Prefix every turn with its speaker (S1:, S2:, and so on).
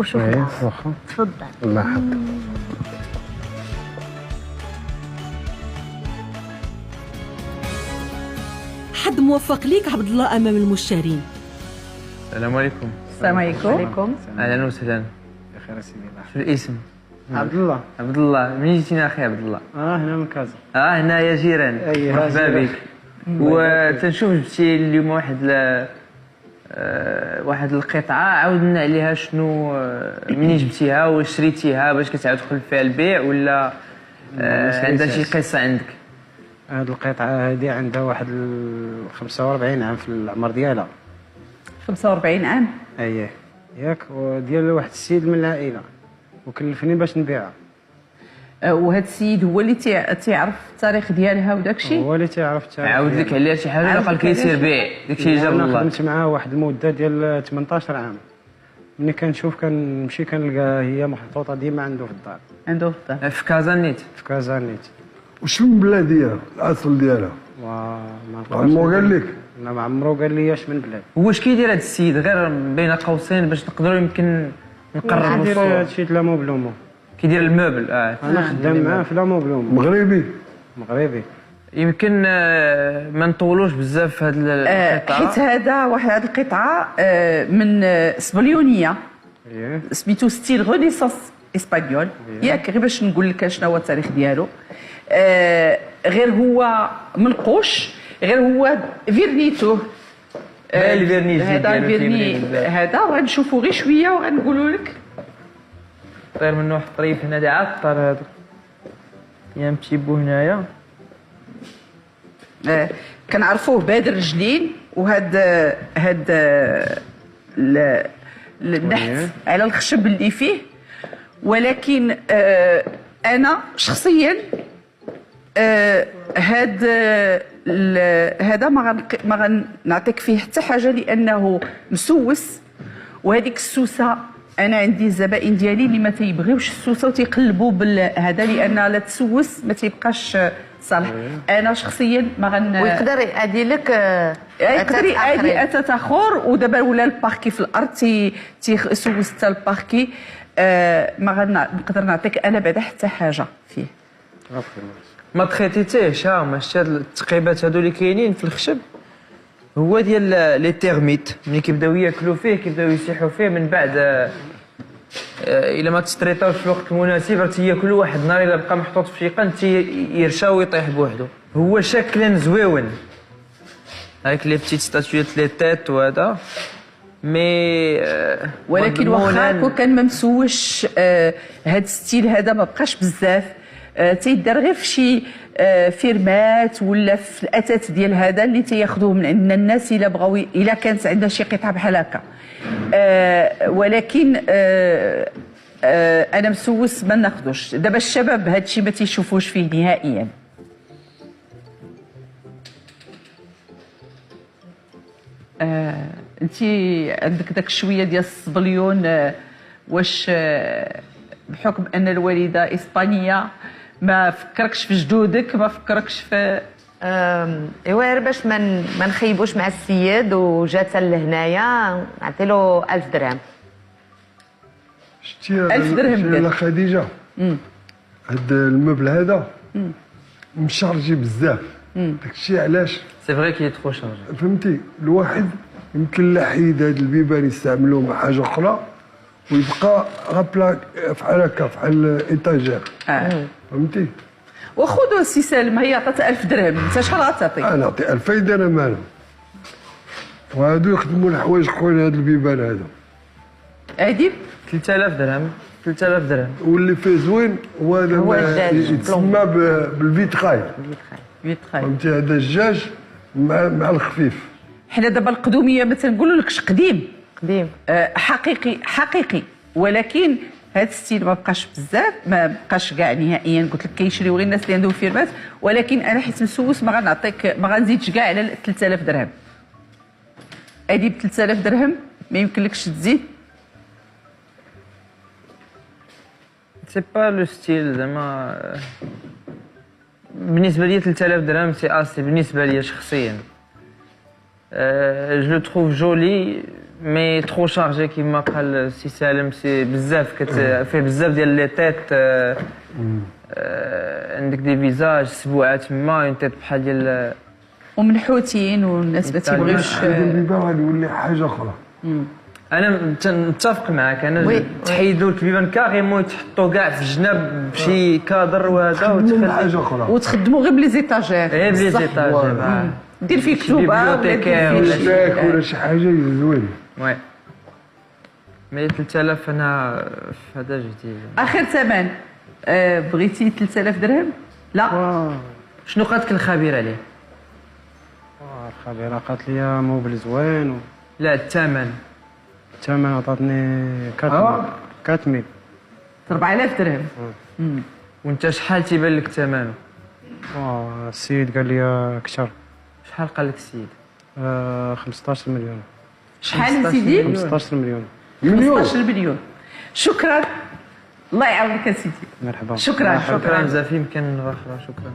S1: وشوف
S2: واخا
S1: تفضل.
S2: الله يحفظك.
S3: حد موفق ليك عبد الله امام المشترين.
S4: السلام عليكم.
S5: السلام عليكم.
S4: اهلا وسهلا.
S2: بخير سيدي الله
S4: شو الاسم؟
S2: عبد الله.
S4: عبد الله، منين جيتينا اخي عبد الله؟
S2: هنا من كازا.
S4: هنا يا جيران.
S2: أي
S4: مرحبا
S2: جيران.
S4: بك. وتنشوف جبتي اليوم واحد القطعه عاودنا عليها شنو منين جبتيها واش شريتيها باش كتعاود تدخل فيها البيع ولا عندها شي قصه عندك؟
S2: هاد القطعة هادي عندها واحد 45 عام في العمر ديالها.
S5: 45 عام.
S2: اييه ياك، وديال واحد السيد من العائلة وكلفني باش نبيعها.
S5: وهذا السيد هو اللي تيعرف التاريخ ديالها وداك الشيء.
S2: هو اللي تعرف التاريخ.
S4: عاود لك عليها شي حاجه ولا قال لك يسير بيع داكشي اللي جاب
S2: انا
S4: الله؟
S2: خدمت معاه واحد المدة ديال 18 عام. ملي كنشوف كنمشي كنلقاها هي محطوطة ديما عنده في الدار.
S5: عنده في الدار.
S4: في كازا نيت.
S2: في كازانيت.
S6: وشنو البلاد ديالها الاصل ديالها؟
S2: وما
S6: عمرو قال لك؟
S2: لا ما عمرو قال لي اش من بلاد.
S4: واش كيدير هذا السيد غير بين قوسين باش نقدروا يمكن نقربوا
S2: كيدير
S4: الصورة؟
S2: هادشي لا مو بلومو.
S4: كيدير الموبل
S2: انا خدام معاه في لا مو بلومو.
S6: مغربي.
S2: مغربي.
S4: يمكن ما نطولوش بزاف في هذه القطعه
S5: حيت هاد القطعه من سبليونيه
S2: اييه.
S5: سميتو ستيل رينيسانس اسبانيول. ياك غير باش نقول لك شنو هو التاريخ ديالو. غير هو منقوش، غير هو فيرنيتو.
S4: الفيرنيش
S5: هذا
S4: ديالو
S5: الفيرني
S4: كيبان بزاف.
S5: هذا غنشوفو غير شويه وغنقولوا لك.
S4: طير منه واحد الطريف هنا ديال عطر هذا يا متيبو هنايا.
S5: كنعرفوه بهاد الرجلين وهاد النحت على الخشب اللي فيه، ولكن انا شخصيا هذا ما غنعطيك فيه حتى حاجه لانه مسوس. وهذيك السوسه انا عندي الزبائن ديالي اللي ما تيبغيوش السوسه وتيقلبوا بالهذا لان لا تسوس ما تيبقاش صالح. انا شخصيا ما غن
S1: ويقدر يأدي لك
S5: يقدر يأدي اتات اخر. ودابا ولا الباركي في الارض تيسوس حتى الباركي. ما غنقدر نعطيك انا بعدا حتى حاجه فيه.
S4: ما تخيتيتيهش ماشي هاد التقيبات هادو اللي كاينين في الخشب هو ديال لي تيرميت. ملي كيبداو ياكلوا فيه كيبداو يسيحوا فيه من بعد الا ما تستريطاوش في الوقت المناسب راه تياكلوا واحد النهار الا بقى محطوط في شي قنت تيرشا ويطيح بوحدو. هو شكلا زويون هاك لي بتيت ستاتويات لي تيت وهذا مي
S5: ولكن واخا كان ما مسوش هاد الستيل هذا ما بقاش بزاف. تيدار غير في شي فيرمات ولا في الاثاث ديال هذا اللي تياخذوه من عندنا الناس الا بغاو الا كانت عندها شي قطعه بحال هكا. ولكن انا مسوس ما ناخذوش. دابا الشباب هذا الشيء ما تيشوفوش فيه نهائيا. انت عندك داك شويه ديال الصبليون. واش بحكم ان الوالده اسبانيه ما فكركش في جدودك؟ ما فكركش في
S1: ايوا غير باش ما نخيبوش مع السيد وجات لهنايا نعطي له 1000 درهم.
S6: شتي
S5: 1000 درهم
S6: لا خديجه. هاد المبل هذا مشارجي بزاف. داكشي علاش
S4: سي فري كي ترو شارجي.
S6: فهمتي الواحد يمكن لا حيد هاد البيبان يستعملوه مع حاجه اخرى ويبقى غابلا بحال هكا بحال ايطاجير. فهمتي.
S5: وخذوا السي سالم هي عطات 1000 درهم. انت شحال غتعطي؟
S6: انا نعطي 2000 درهم انا. وهادو يخدموا الحوايج خويا هاد البيبان هذا.
S5: هادي
S4: 3000 درهم 3000 درهم.
S6: واللي فيه زوين هو هذا
S1: هو الدجاج
S6: يتسمى بالفيتراي.
S5: فيتراي.
S6: فهمتي هذا الدجاج مع الخفيف.
S5: حنا دابا القدوميه ما تنقولوا لكش قديم
S1: قديم.
S5: حقيقي ولكن هذا الستيل ما بقاش بزاف ما بقاش كاع نهائيا. قلت لك كيشريو غير الناس اللي عندهم فيرمات. ولكن انا حيت مسوس ما غنعطيك ما غنزيدش كاع على 3000 درهم. هادي ب 3000 درهم ما يمكنلكش تزيد.
S4: سي با لو ستيل زعما بالنسبه لي 3000 درهم سي اسي بالنسبه لي شخصيا. جو لو تروف جولي مي ترو شارجي كيما قال سي سالم، سي بزاف فيه بزاف ديال لي تيت. عندك دي فيزاج سبوعه تما اون تيت بحال ديال
S5: ومنحوتين والناس ما تيبغيوش.
S6: هذا البيبان غادي يولي حاجه اخرى.
S4: انا متفق معك. انا تحيدوا البيبان كاريمون يتحطوا كاع في الجناب بشي كادر وهذا
S6: وتخلي حاجه اخرى
S5: وتخدموا غير بلي زيتاجير.
S4: غير بلي زيتاجير،
S5: دير فيه كتوبه
S4: بيبليوتيكير
S5: ولا
S6: شاك ولا شي حاجه زوين.
S4: وي. مي 3000 انا في هذا جديد.
S5: اخر ثمن بغيتي 3000 درهم؟ لا.
S4: شنو قالت لك الخبير عليه؟
S2: الخبيره قالت لي موبل زوين
S4: لا الثمن
S2: عطاتني 4000.
S5: 4000 درهم.
S4: وانت شحال تيبان لك ثمنه؟
S2: السيد قال لي اكثر.
S4: شحال قال لك السيد؟
S2: 15 مليون.
S5: شحال سيدي؟
S2: 15 مليون.
S5: 15 مليون. شكرا، الله يعاونك سيدي.
S2: مرحبا.
S5: شكرا.
S4: شكرا بزاف. يمكن اخرى. شكرا.